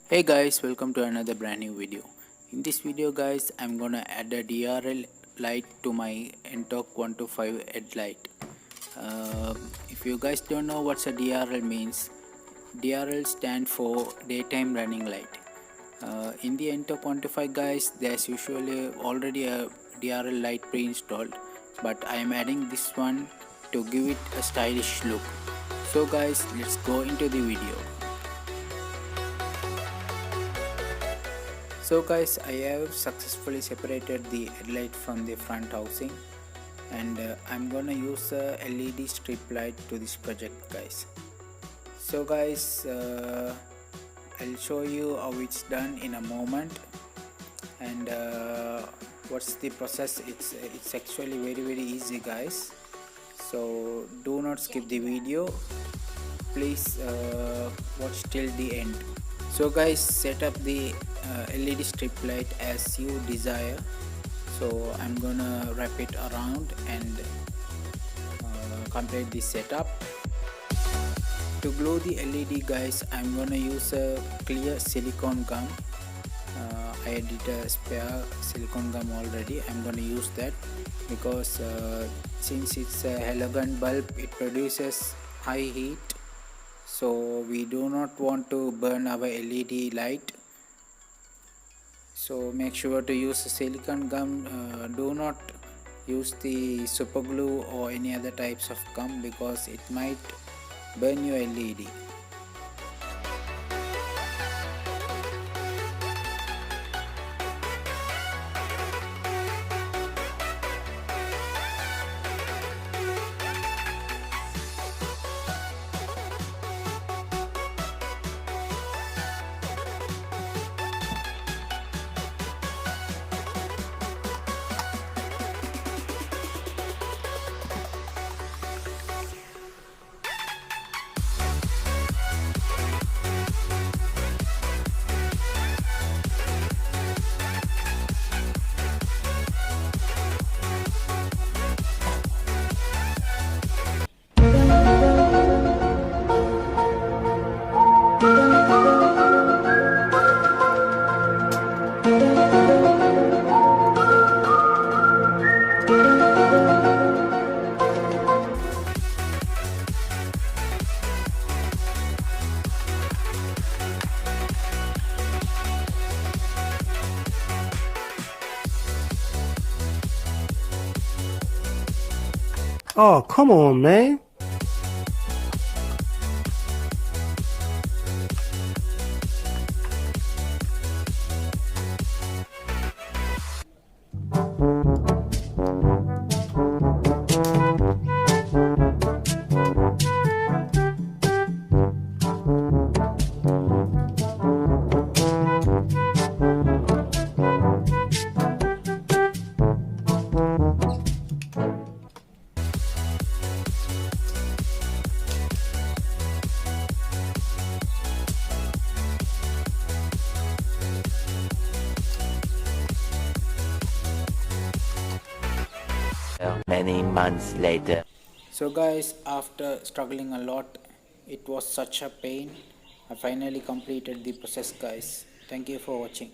Hey guys, welcome to another brand new video. In this video guys, I'm gonna add a DRL light to my NTORQ 125 headlight. If you guys don't know what's a DRL means, DRL stand for daytime running light. In the NTORQ 125 guys, there's usually already a DRL light pre-installed, but I am adding this one to give it a stylish look. So guys, let's go into the video. So guys, I have successfully separated the headlight from the front housing, and I'm gonna use a LED strip light to this project guys. So guys, I'll show you how it's done in a moment, and what's the process. It's actually very easy guys, so do not skip the video. Please watch till the end. So guys, set up the LED strip light as you desire. So I'm gonna wrap it around and complete the setup. To glue the LED guys, I'm gonna use a clear silicone gum. I did a spare silicone gum already. I'm gonna use that because since it's a halogen bulb, it produces high heat, so we do not want to burn our LED light. So make sure to use a silicone gum. Do not use the super glue or any other types of gum because it might burn your LED. Oh, come on, man. Many months later. So guys, after struggling a lot, it was such a pain. I finally completed the process guys. Thank you for watching.